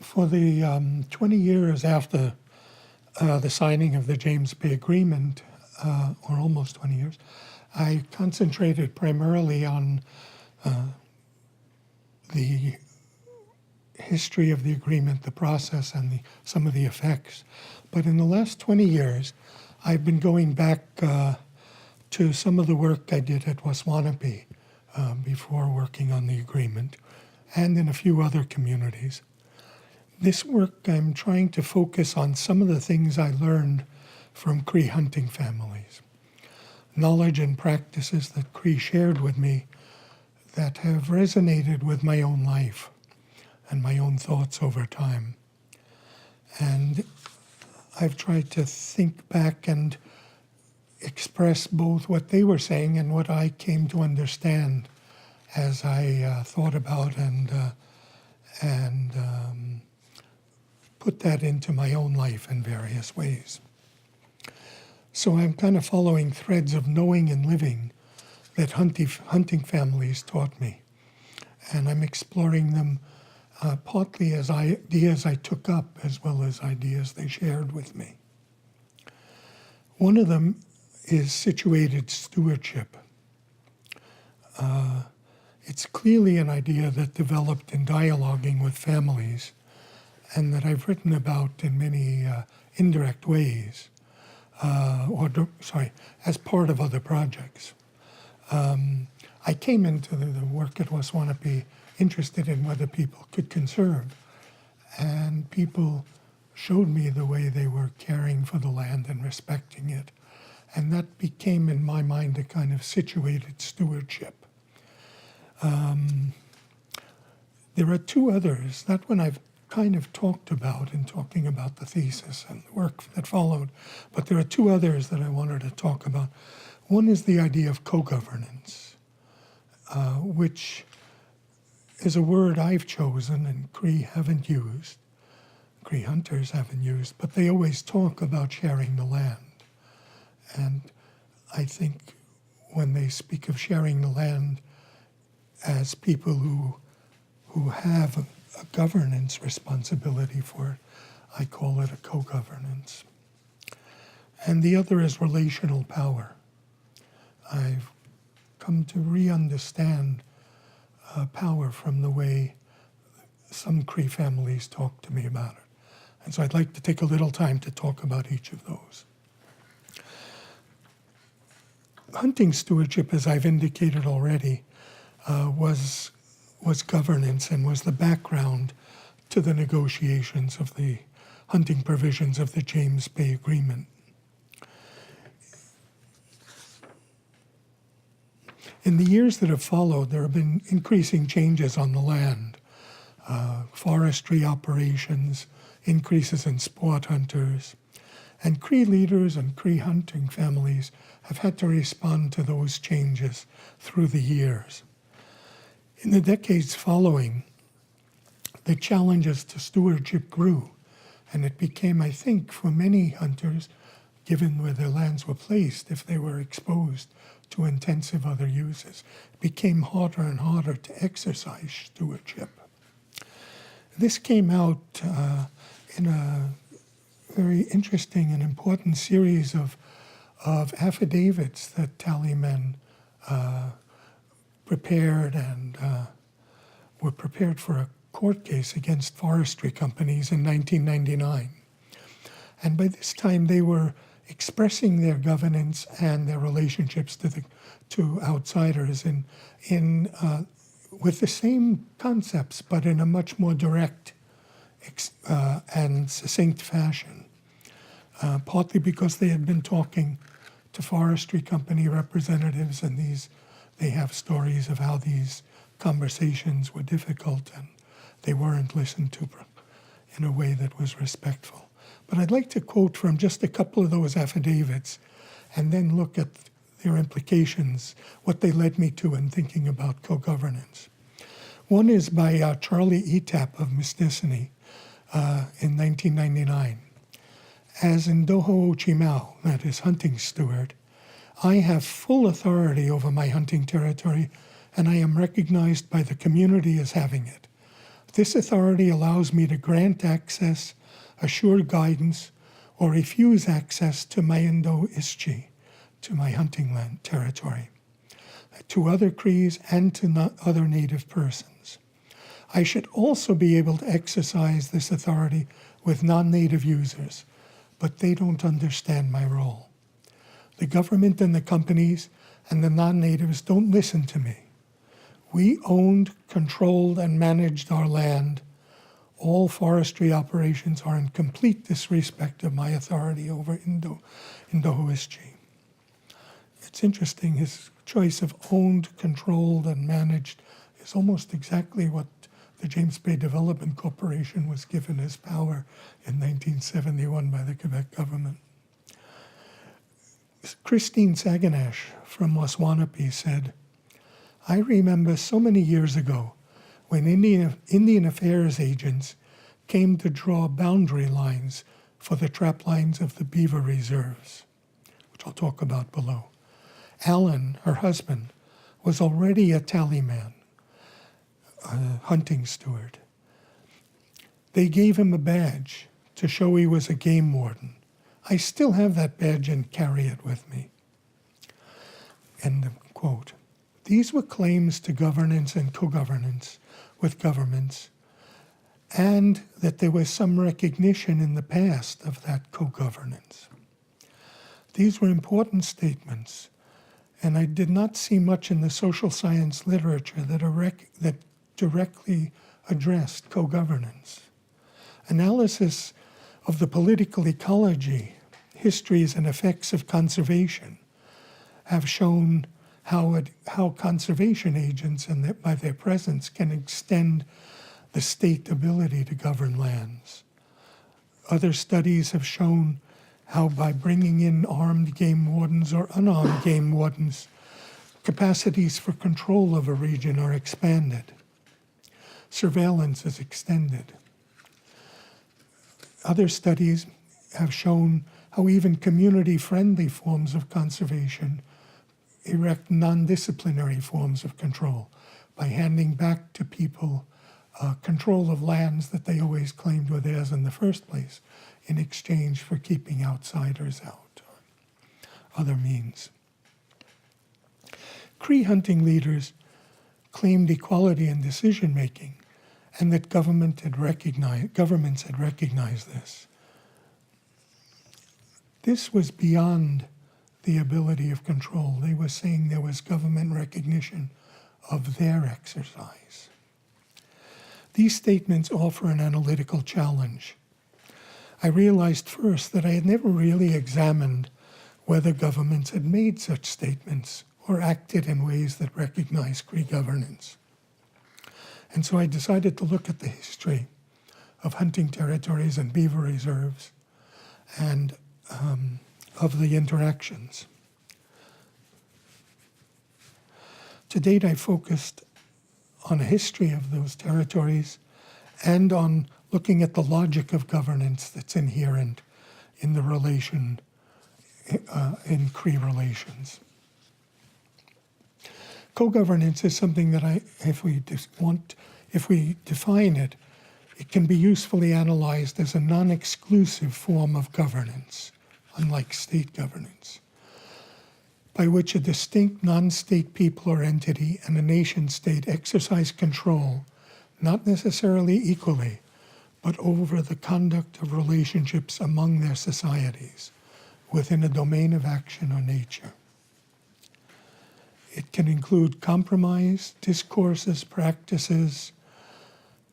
For the 20 years after the signing of the James Bay Agreement, or almost 20 years, I concentrated primarily on the history of the agreement, the process, and some of the effects. But in the last 20 years, I've been going back to some of the work I did at Waswanipi before working on the agreement, and in a few other communities. This work, I'm trying to focus on some of the things I learned from Cree hunting families, knowledge and practices that Cree shared with me that have resonated with my own life and my own thoughts over time. And I've tried to think back and express both what they were saying and what I came to understand as I thought about and put that into my own life in various ways. So I'm kind of following threads of knowing and living that hunting families taught me. And I'm exploring them partly as ideas I took up as well as ideas they shared with me. One of them is situated stewardship. It's clearly an idea that developed in dialoguing with families and that I've written about in many indirect ways, as part of other projects. I came into the work at Waswanipi interested in whether people could conserve, and people showed me the way they were caring for the land and respecting it. And that became, in my mind, a kind of situated stewardship. There are two others. That one I've kind of talked about in talking about the thesis and the work that followed, but there are two others that I wanted to talk about. One is the idea of co-governance, which is a word I've chosen and Cree haven't used, Cree hunters haven't used, but they always talk about sharing the land. And I think when they speak of sharing the land as people who have a governance responsibility for it, I call it a co-governance. And the other is relational power. I've come to re-understand power from the way some Cree families talk to me about it. And so I'd like to take a little time to talk about each of those. Hunting stewardship, as I've indicated already, was governance and was the background to the negotiations of the hunting provisions of the James Bay Agreement. In the years that have followed, there have been increasing changes on the land. Forestry operations, increases in sport hunters, and Cree leaders and Cree hunting families have had to respond to those changes through the years. In the decades following, the challenges to stewardship grew, and it became, I think, for many hunters, given where their lands were placed, if they were exposed to intensive other uses, it became harder and harder to exercise stewardship. This came out in a very interesting and important series of affidavits that tallymen prepared and were prepared for a court case against forestry companies in 1999. And by this time, they were expressing their governance and their relationships to outsiders with the same concepts, but in a much more direct and succinct fashion, partly because they had been talking to forestry company representatives, and they have stories of how these conversations were difficult and they weren't listened to in a way that was respectful. But I'd like to quote from just a couple of those affidavits and then look at their implications, what they led me to in thinking about co-governance. One is by Charlie Etap of Mistissini in 1999. As in Doho Chimau, that is hunting steward, I have full authority over my hunting territory, and I am recognized by the community as having it. This authority allows me to grant access, assure guidance, or refuse access to my Indo-Ischchi, to my hunting land territory, to other Crees and to other native persons. I should also be able to exercise this authority with non-native users, but they don't understand my role. The government and the companies and the non-natives don't listen to me. We owned, controlled, and managed our land. All forestry operations are in complete disrespect of my authority over Indo-Ischchi. It's interesting, his choice of owned, controlled, and managed is almost exactly what the James Bay Development Corporation was given as power in 1971 by the Quebec government. Christine Saganash from Waswanipi said, I remember so many years ago when Indian Affairs agents came to draw boundary lines for the trap lines of the beaver reserves, which I'll talk about below. Alan, her husband, was already a tallyman, a hunting steward. They gave him a badge to show he was a game warden. I still have that badge and carry it with me. End of quote. These were claims to governance and co-governance with governments, and that there was some recognition in the past of that co-governance. These were important statements, and I did not see much in the social science literature that directly addressed co-governance. Analysis of the political ecology, histories, and effects of conservation have shown how conservation agents and by their presence can extend the state ability to govern lands. Other studies have shown how by bringing in armed game wardens or unarmed game wardens, capacities for control of a region are expanded. Surveillance is extended. Other studies have shown how even community-friendly forms of conservation erect non-disciplinary forms of control by handing back to people control of lands that they always claimed were theirs in the first place in exchange for keeping outsiders out or other means. Cree hunting leaders claimed equality in decision-making and that governments had recognized this. This was beyond the ability of control. They were saying there was government recognition of their exercise. These statements offer an analytical challenge. I realized first that I had never really examined whether governments had made such statements or acted in ways that recognize Cree governance. And so I decided to look at the history of hunting territories and beaver reserves and of the interactions. To date, I focused on a history of those territories and on looking at the logic of governance that's inherent in the relation, in Cree relations. Co-governance is something that if we define it, it can be usefully analyzed as a non-exclusive form of governance, unlike state governance, by which a distinct non-state people or entity and a nation-state exercise control, not necessarily equally, but over the conduct of relationships among their societies within a domain of action or nature. It can include compromise, discourses, practices,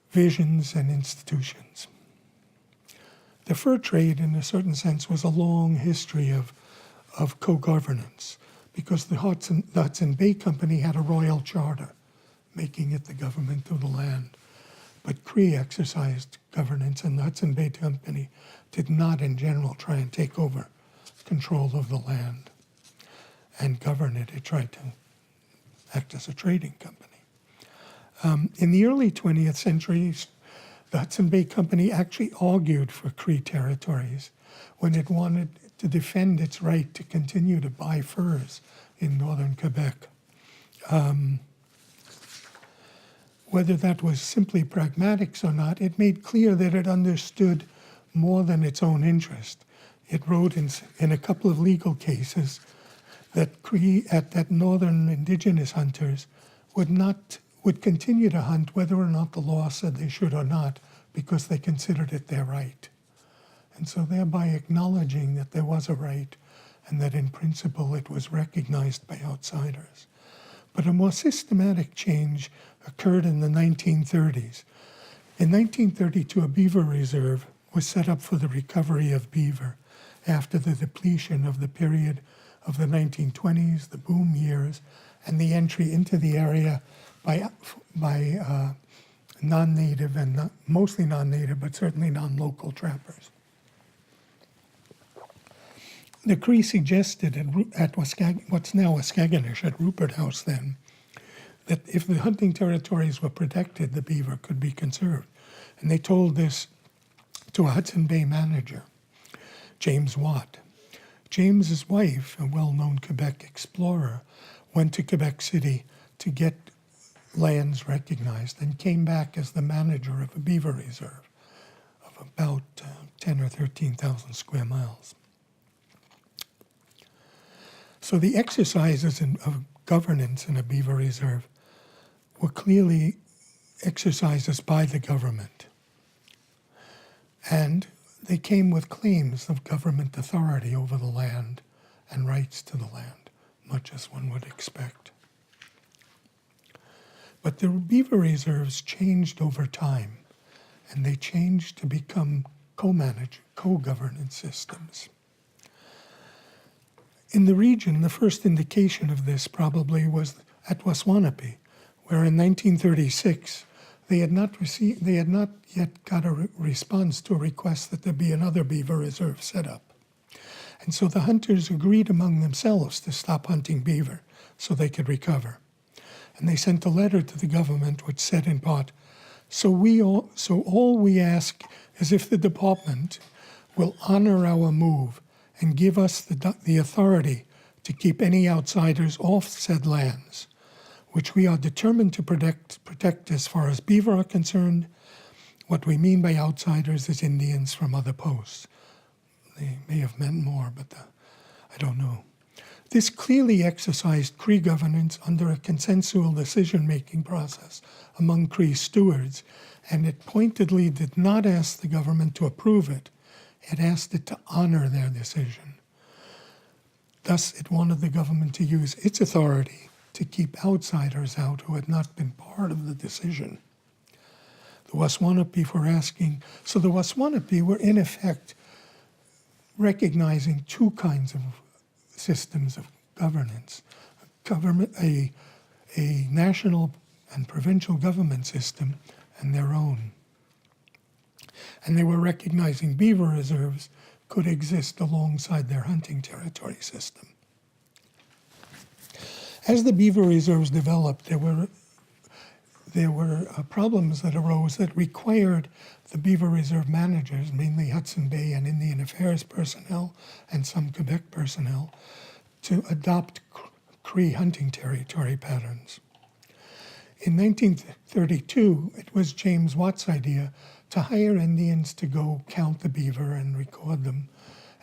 visions, and institutions. The fur trade, in a certain sense, was a long history of co-governance, because the Hudson Bay Company had a royal charter, making it the government of the land. But Cree exercised governance, and the Hudson Bay Company did not, in general, try and take over control of the land and govern it. It tried to act as a trading company. In the early 20th century, the Hudson Bay Company actually argued for Cree territories when it wanted to defend its right to continue to buy furs in northern Quebec. whether that was simply pragmatics or not, it made clear that it understood more than its own interest. It wrote in a couple of legal cases that that northern indigenous hunters would continue to hunt whether or not the law said they should or not, because they considered it their right. And so thereby acknowledging that there was a right and that in principle it was recognized by outsiders. But a more systematic change occurred in the 1930s. In 1932, a beaver reserve was set up for the recovery of beaver after the depletion of the period of the 1920s, the boom years, and the entry into the area by non-native and mostly non-native, but certainly non-local trappers. The Cree suggested at what's now Waskaganish, at Rupert House then, that if the hunting territories were protected, the beaver could be conserved. And they told this to a Hudson Bay manager, James Watt. James's wife, a well-known Quebec explorer, went to Quebec City to get lands recognized and came back as the manager of a beaver reserve of about 10 or 13,000 square miles. So the exercises of governance in a beaver reserve were clearly exercises by the government. And they came with claims of government authority over the land and rights to the land, much as one would expect. But the beaver reserves changed over time, and they changed to become co-governance systems. In the region, the first indication of this probably was at Waswanipi, where in 1936 they had not yet got a response to a request that there be another beaver reserve set up. And so the hunters agreed among themselves to stop hunting beaver so they could recover. And they sent a letter to the government which said in part, so all we ask is if the department will honor our move and give us the authority to keep any outsiders off said lands, which we are determined to protect as far as beaver are concerned. What we mean by outsiders is Indians from other posts. They may have meant more, but I don't know. This clearly exercised Cree governance under a consensual decision-making process among Cree stewards, and it pointedly did not ask the government to approve it. It asked it to honor their decision. Thus, it wanted the government to use its authority to keep outsiders out who had not been part of the decision. The Waswanipi were asking, so the Waswanipi were in effect recognizing two kinds of systems of governance. A national and provincial government system and their own. And they were recognizing beaver reserves could exist alongside their hunting territory system. As the beaver reserves developed, there were problems that arose that required the beaver reserve managers, mainly Hudson Bay and Indian Affairs personnel and some Quebec personnel, to adopt Cree hunting territory patterns. In 1932, it was James Watt's idea to hire Indians to go count the beaver and record them,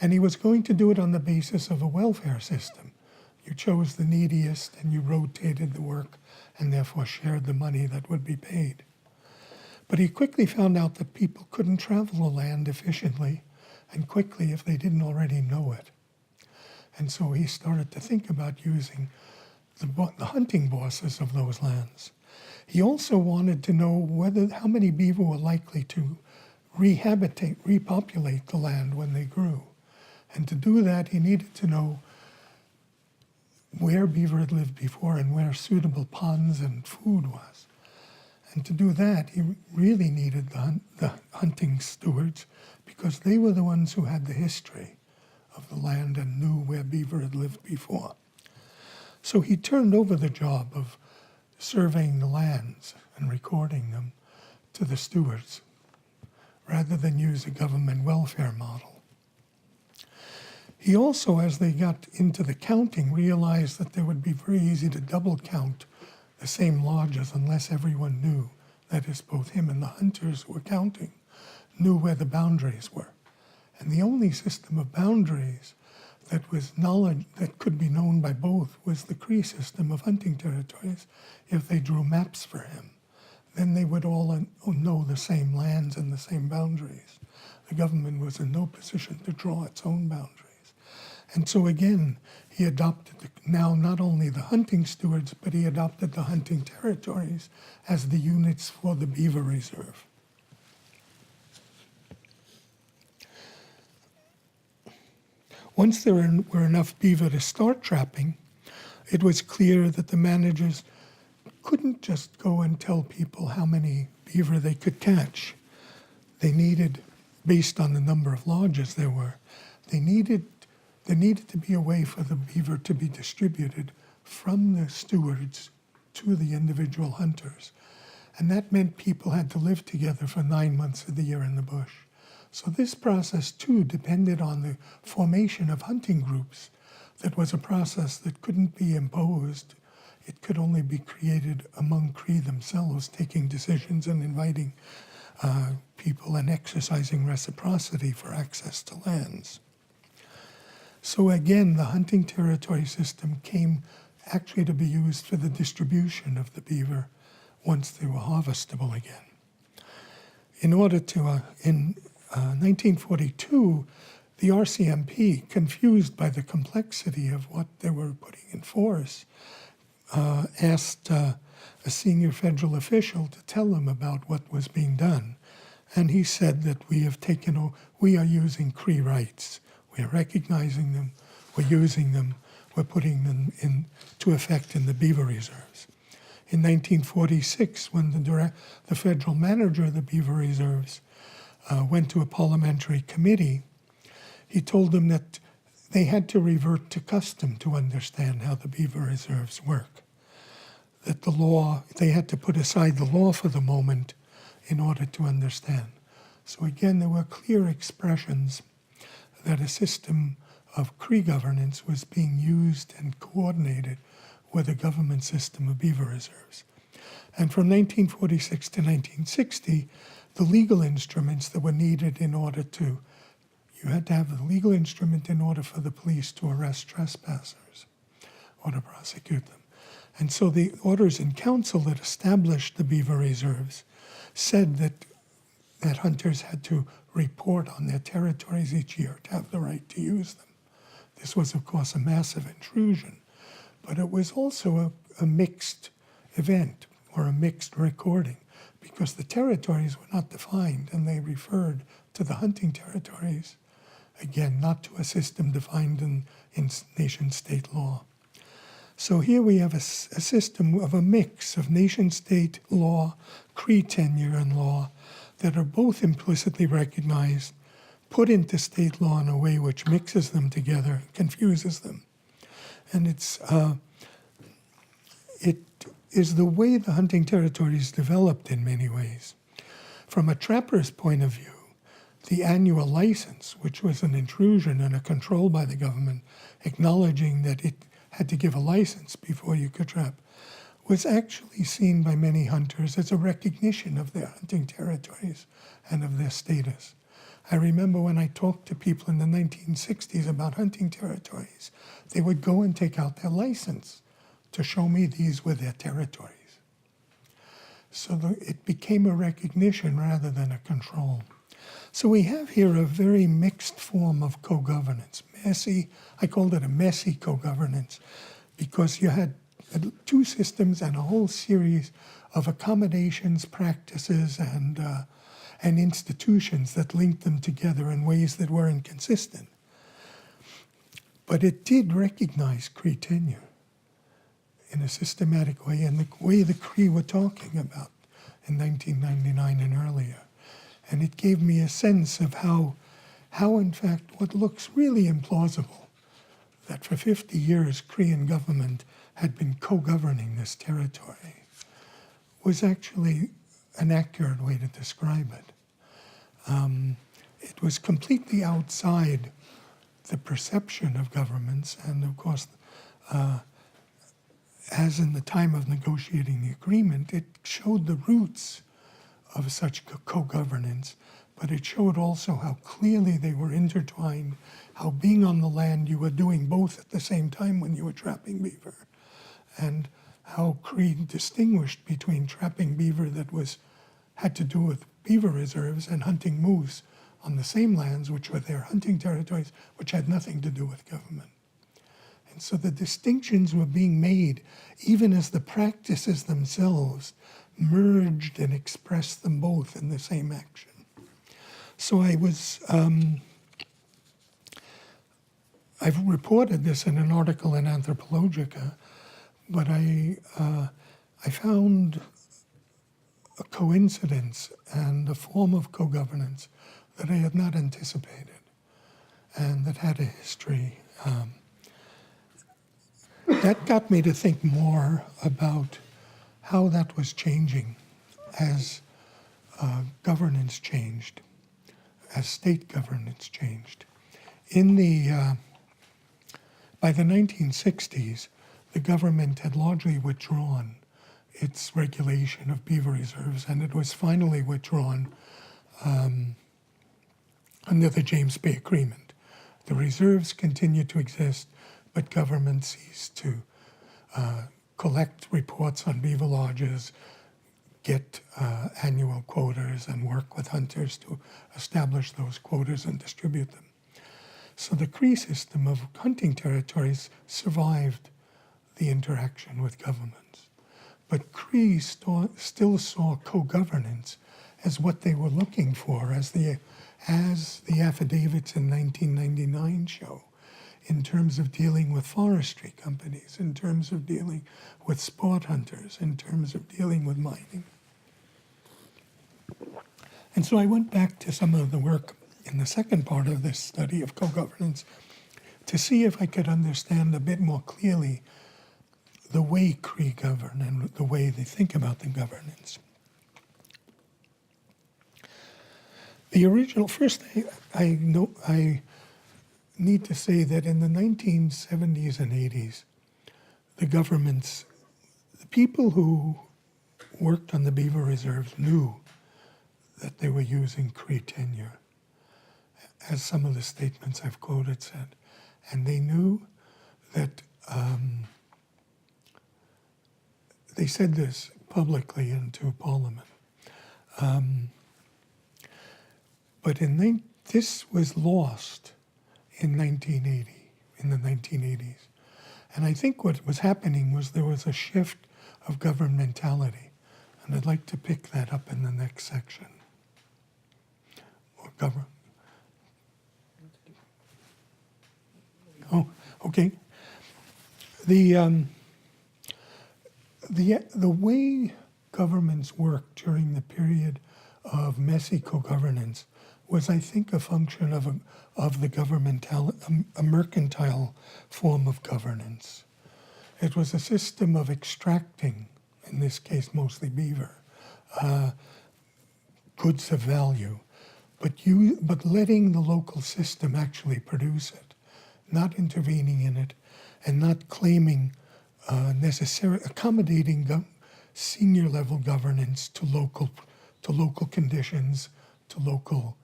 and he was going to do it on the basis of a welfare system. You chose the neediest and you rotated the work and therefore shared the money that would be paid. But he quickly found out that people couldn't travel the land efficiently and quickly if they didn't already know it. And so he started to think about using the hunting bosses of those lands. He also wanted to know how many beaver were likely to repopulate the land when they grew. And to do that, he needed to know where beaver had lived before and where suitable ponds and food was. And to do that, he really needed the hunting stewards because they were the ones who had the history of the land and knew where beaver had lived before. So he turned over the job of surveying the lands and recording them to the stewards rather than use a government welfare model. He also, as they got into the counting, realized that it would be very easy to double count the same lodges unless everyone knew, that is, both him and the hunters who were counting, knew where the boundaries were. And the only system of boundaries that was knowledge that could be known by both was the Cree system of hunting territories. If they drew maps for him, then they would all know the same lands and the same boundaries. The government was in no position to draw its own boundaries. And so again, he adopted now not only the hunting stewards, but he adopted the hunting territories as the units for the beaver reserve. Once there were enough beaver to start trapping, it was clear that the managers couldn't just go and tell people how many beaver they could catch. They needed, based on the number of lodges there were, there needed to be a way for the beaver to be distributed from the stewards to the individual hunters. And that meant people had to live together for 9 months of the year in the bush. So this process, too, depended on the formation of hunting groups. That was a process that couldn't be imposed. It could only be created among Cree themselves, taking decisions and inviting people and exercising reciprocity for access to lands. So again, the hunting territory system came actually to be used for the distribution of the beaver once they were harvestable again. In order to, in 1942, the RCMP, confused by the complexity of what they were putting in force, asked a senior federal official to tell them about what was being done. And he said that we are using Cree rights. We are recognizing them, we're using them, we're putting them into effect in the beaver reserves. In 1946, when the federal manager of the beaver reserves went to a parliamentary committee, he told them that they had to revert to custom to understand how the beaver reserves work. That the law, they had to put aside the law for the moment in order to understand. So again, there were clear expressions that a system of Cree governance was being used and coordinated with a government system of beaver reserves. And from 1946 to 1960, the legal instruments that were needed in order to, you had to have a legal instrument in order for the police to arrest trespassers or to prosecute them. And so the orders in council that established the beaver reserves said that hunters had to report on their territories each year to have the right to use them. This was, of course, a massive intrusion, but it was also a mixed event or a mixed recording because the territories were not defined and they referred to the hunting territories, again, not to a system defined in nation-state law. So here we have a system of a mix of nation-state law, Cree tenure and law, that are both implicitly recognized, put into state law in a way which mixes them together, confuses them. And it is the way the hunting territories developed in many ways. From a trapper's point of view, the annual license, which was an intrusion and a control by the government, acknowledging that it had to give a license before you could trap, was actually seen by many hunters as a recognition of their hunting territories and of their status. I remember when I talked to people in the 1960s about hunting territories, they would go and take out their license to show me these were their territories. So it became a recognition rather than a control. So we have here a very mixed form of co-governance. Messy, I called it a messy co-governance because you had two systems and a whole series of accommodations, practices, and institutions that linked them together in ways that were inconsistent. But it did recognize Cree tenure in a systematic way, and the way the Cree were talking about in 1999 and earlier. And it gave me a sense of how in fact, what looks really implausible, that for 50 years Korean government had been co-governing this territory, was actually an accurate way to describe it. It was completely outside the perception of governments, and of course, as in the time of negotiating the agreement, it showed the roots of such co-governance, but it showed also how clearly they were intertwined, how being on the land, you were doing both at the same time when you were trapping beaver, and how Cree distinguished between trapping beaver that had to do with beaver reserves and hunting moose on the same lands, which were their hunting territories, which had nothing to do with government. And so the distinctions were being made, even as the practices themselves merged and expressed them both in the same action. So I've reported this in an article in Anthropologica, but I found a coincidence and a form of co-governance that I had not anticipated and that had a history. That got me to think more about how that was changing as governance changed, as state governance changed. By the 1960s, the government had largely withdrawn its regulation of beaver reserves, and it was finally withdrawn under the James Bay Agreement. The reserves continued to exist, but government ceased to collect reports on beaver lodges, get annual quotas, and work with hunters to establish those quotas and distribute them. So the Cree system of hunting territories survived the interaction with governments. But Cree still saw co-governance as what they were looking for, as the affidavits in 1999 show, in terms of dealing with forestry companies, in terms of dealing with sport hunters, in terms of dealing with mining. And so I went back to some of the work in the second part of this study of co-governance to see if I could understand a bit more clearly the way Cree govern and the way they think about the governance. The original, first I need to say that in the 1970s and 80s, the people who worked on the beaver reserves knew that they were using Cree tenure, as some of the statements I've quoted said. And they knew that, they said this publicly into Parliament. But this was lost in 1980, in the 1980s. And I think what was happening was there was a shift of governmentality. And I'd like to pick that up in the next section. Or Oh, okay. The way governments worked during the period of messy co-governance was, I think, a function of the a mercantile form of governance. It was a system of extracting, in this case mostly beaver, goods of value, but letting the local system actually produce it, not intervening in it, and not claiming accommodating senior level governance to local conditions, to local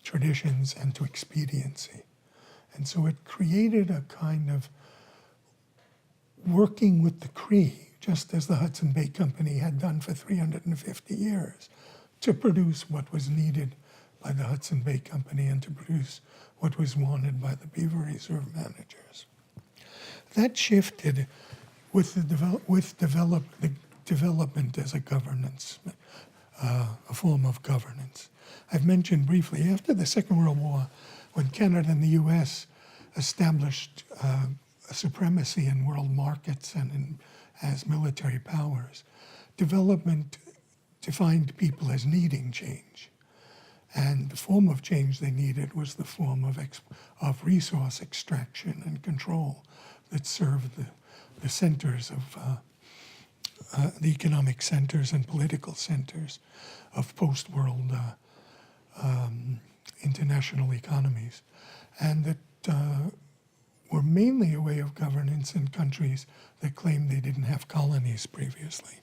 traditions, and to expediency. And so it created a kind of working with the Cree, just as the Hudson Bay Company had done for 350 years, to produce what was needed by the Hudson Bay Company and to produce what was wanted by the beaver reserve managers. That shifted with the development as a governance, a form of governance. I've mentioned briefly, after the Second World War, when Canada and the US established a supremacy in world markets and as military powers, development defined people as needing change. And the form of change they needed was the form of resource extraction and control that served the centers of the economic centers and political centers of post-world international economies. And that were mainly a way of governance in countries that claimed they didn't have colonies previously.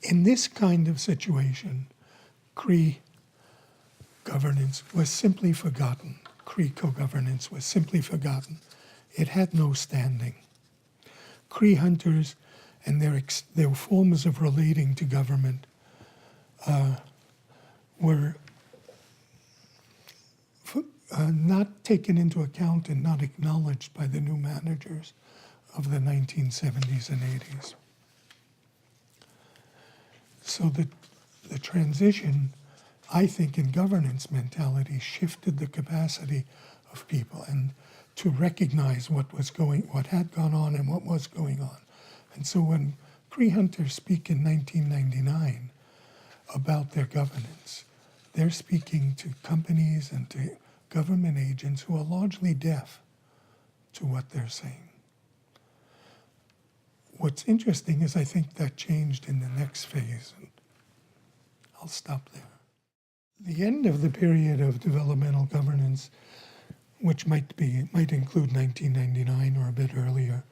In this kind of situation, Cree governance was simply forgotten. Cree co-governance was simply forgotten. It had no standing. Cree hunters and their forms of relating to government were not taken into account and not acknowledged by the new managers of the 1970s and 80s. So the transition, I think, in governance mentality shifted the capacity of people and to recognize what had gone on and what was going on. And so when Cree hunters speak in 1999 about their governance, they're speaking to companies and to government agents who are largely deaf to what they're saying. What's interesting is I think that changed in the next phase, and I'll stop there. The end of the period of developmental governance, which might include 1999 or a bit earlier,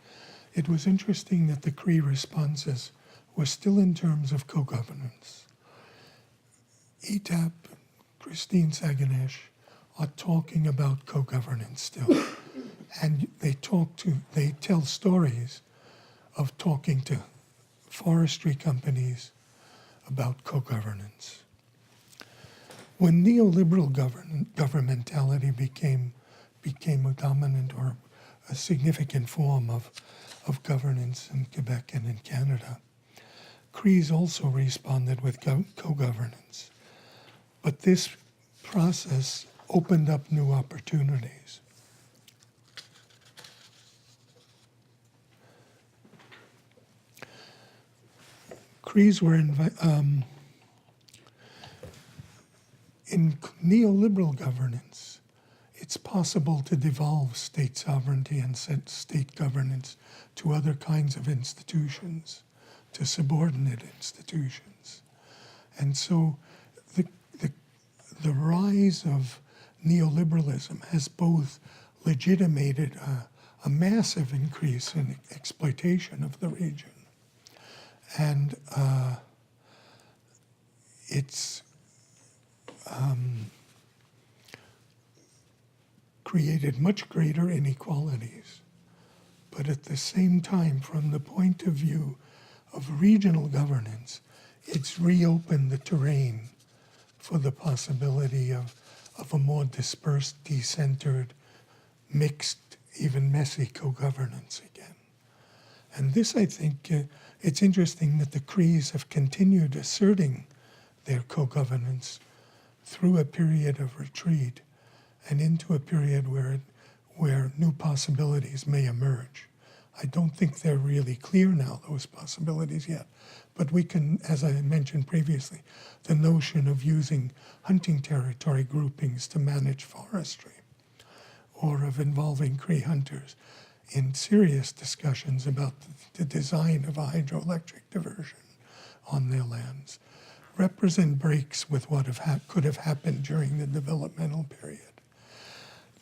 it was interesting that the Cree responses were still in terms of co-governance. ETAP, Christine Saganesh, are talking about co-governance still. And they tell stories of talking to forestry companies about co-governance. When neoliberal governmentality became a dominant or a significant form of governance in Quebec and in Canada, Crees also responded with co-governance. But this process opened up new opportunities. Crees were in neoliberal governance. It's possible to devolve state sovereignty and state governance to other kinds of institutions, to subordinate institutions. And so the rise of neoliberalism has both legitimated a massive increase in exploitation of the region, and it's created much greater inequalities. But at the same time, from the point of view of regional governance, it's reopened the terrain for the possibility of a more dispersed, decentered, mixed, even messy co-governance again. And this, I think, it's interesting that the Crees have continued asserting their co-governance through a period of retreat and into a period where new possibilities may emerge. I don't think they're really clear now, those possibilities yet. But we can, as I mentioned previously, the notion of using hunting territory groupings to manage forestry, or of involving Cree hunters in serious discussions about the design of a hydroelectric diversion on their lands, represent breaks with what could have happened during the developmental period.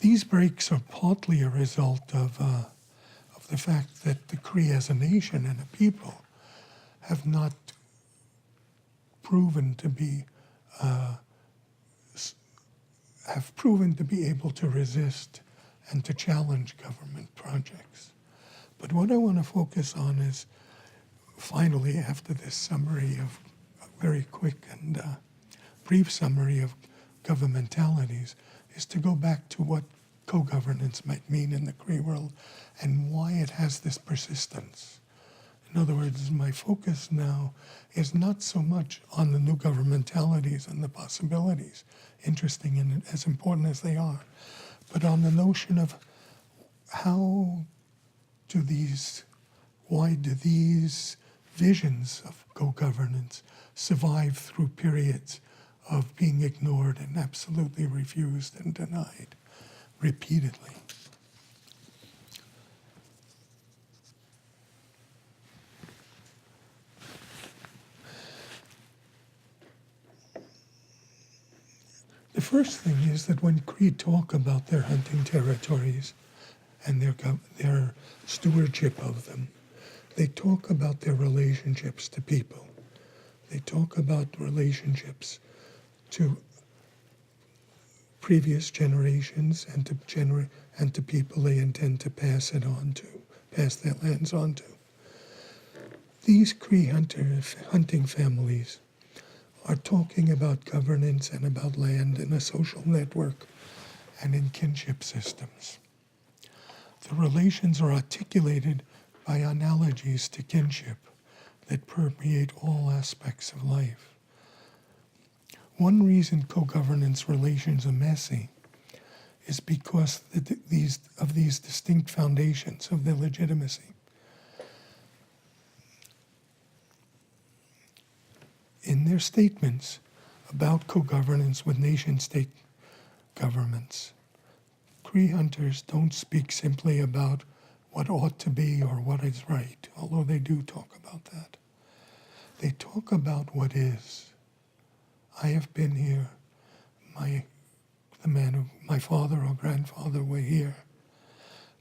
These breaks are partly a result of the fact that the Cree as a nation and a people have not proven to be able to resist and to challenge government projects. But what I want to focus on is, finally, after this summary of a very quick and brief summary of governmentalities, is to go back to what co-governance might mean in the Cree world and why it has this persistence. In other words, my focus now is not so much on the new governmentalities and the possibilities, interesting and as important as they are, but on the notion of why do these visions of co-governance survive through periods of being ignored and absolutely refused and denied repeatedly. The first thing is that when Cree talk about their hunting territories and their stewardship of them, they talk about their relationships to people. They talk about relationships to previous generations and to people they intend to pass their lands on to. These Cree hunting families are talking about governance and about land in a social network and in kinship systems. The relations are articulated by analogies to kinship that permeate all aspects of life. One reason co-governance relations are messy is because of these distinct foundations of their legitimacy. In their statements about co-governance with nation-state governments, Cree hunters don't speak simply about what ought to be or what is right, although they do talk about that. They talk about what is. I have been here. My father or grandfather were here.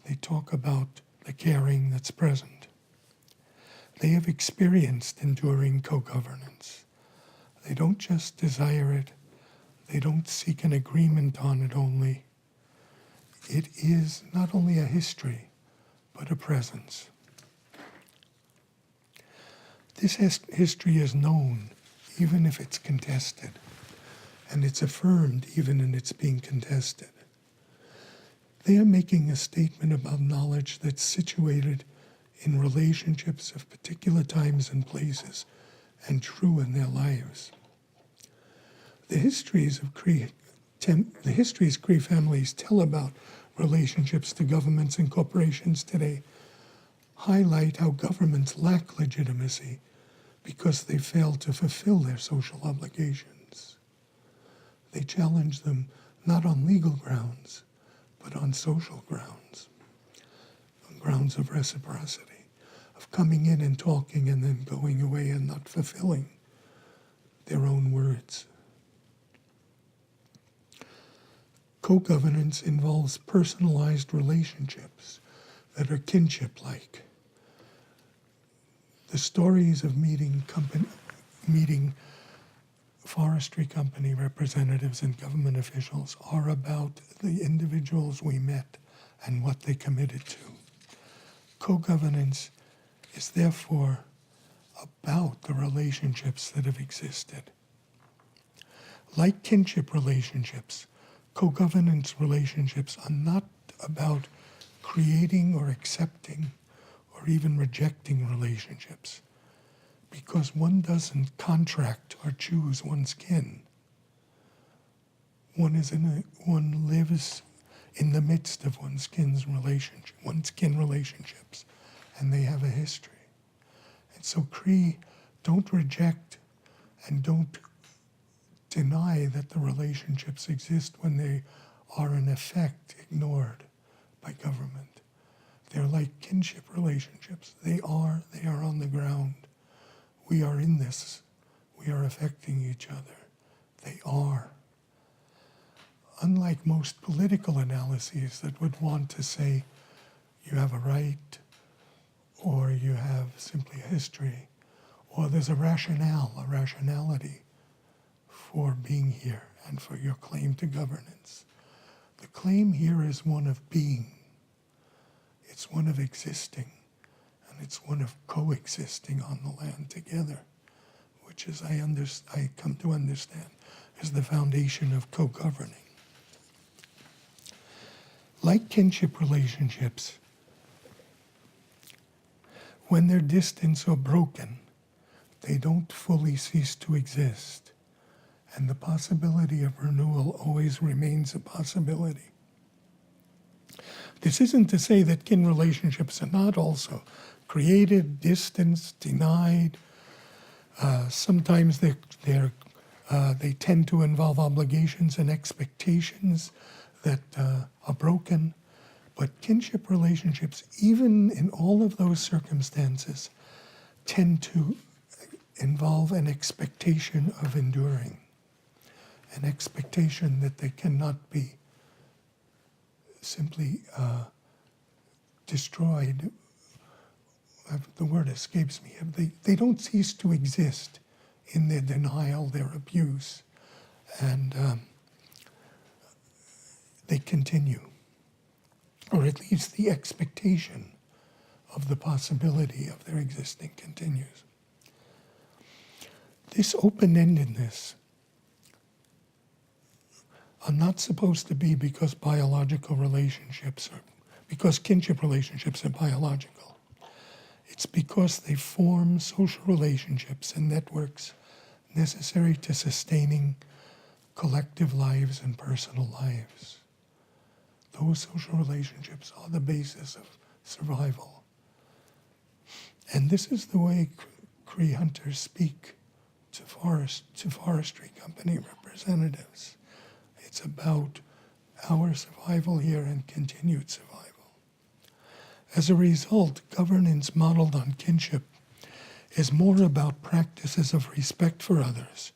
They talk about the caring that's present. They have experienced enduring co-governance. They don't just desire it. They don't seek an agreement on it only. It is not only a history, but a presence. This history is known, even if it's contested, and it's affirmed even in its being contested. They are making a statement about knowledge that's situated in relationships of particular times and places and true in their lives. The histories Cree families tell about relationships to governments and corporations today highlight how governments lack legitimacy because they fail to fulfill their social obligations. They challenge them not on legal grounds, but on social grounds, on grounds of reciprocity, of coming in and talking and then going away and not fulfilling their own words. Co-governance involves personalized relationships that are kinship-like. The stories of meeting forestry company representatives and government officials are about the individuals we met and what they committed to. Co-governance is therefore about the relationships that have existed. Like kinship relationships, co-governance relationships are not about creating or accepting or even rejecting relationships, because one doesn't contract or choose one's kin. One lives in the midst of one's kin relationships, and they have a history. And so Cree don't reject and don't deny that the relationships exist when they are in effect ignored by government. They're like kinship relationships. They are on the ground. We are in this. We are affecting each other. They are. Unlike most political analyses that would want to say you have a right, or you have simply a history, or there's a rationality for being here and for your claim to governance. The claim here is one of being. It's one of existing, and it's one of coexisting on the land together, which is, I come to understand, is the foundation of co-governing. Like kinship relationships, when they're distant or broken, they don't fully cease to exist, and the possibility of renewal always remains a possibility. This isn't to say that kin relationships are not also created, distanced, denied. Sometimes they tend to involve obligations and expectations that are broken. But kinship relationships, even in all of those circumstances, tend to involve an expectation of enduring. an expectation that they cannot be simply destroyed. The word escapes me. They don't cease to exist in their denial, their abuse, and they continue, or at least the expectation of the possibility of their existing continues. This open-endedness are not supposed to be because biological relationships are, because kinship relationships are biological. It's because they form social relationships and networks necessary to sustaining collective lives and personal lives. Those social relationships are the basis of survival. And this is the way Cree hunters speak to forestry company representatives. It's about our survival here and continued survival. As a result, governance modeled on kinship is more about practices of respect for others,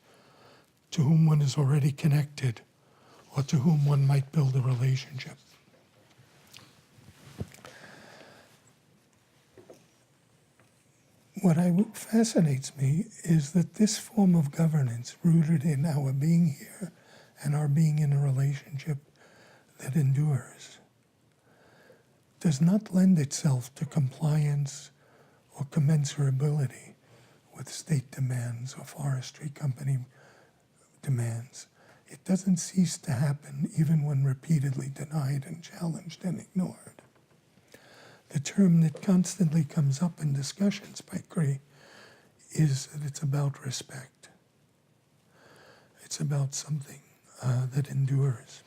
to whom one is already connected, or to whom one might build a relationship. What fascinates me is that this form of governance, rooted in our being here and our being in a relationship that endures, does not lend itself to compliance or commensurability with state demands or forestry company demands. It doesn't cease to happen even when repeatedly denied and challenged and ignored. The term that constantly comes up in discussions by Cree is that it's about respect. It's about something that endures.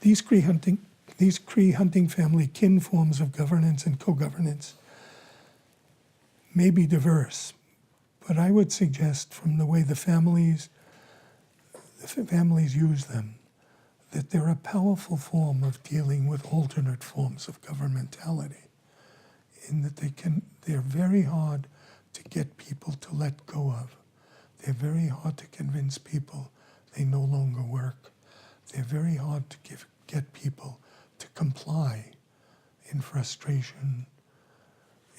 These Cree hunting family kin forms of governance and co-governance may be diverse, but I would suggest from the way the families use them, that they're a powerful form of dealing with alternate forms of governmentality, in that they're very hard to get people to let go of. They're very hard to convince people they no longer work. They're very hard to get people to comply in frustration,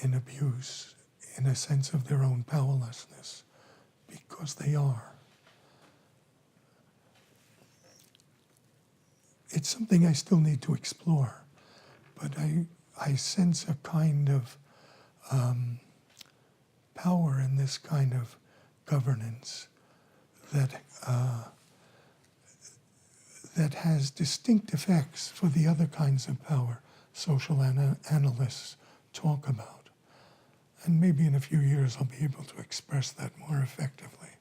in abuse, in a sense of their own powerlessness, because they are. It's something I still need to explore, but I sense a kind of power in this kind of governance that has distinct effects for the other kinds of power social analysts talk about. And maybe in a few years I'll be able to express that more effectively.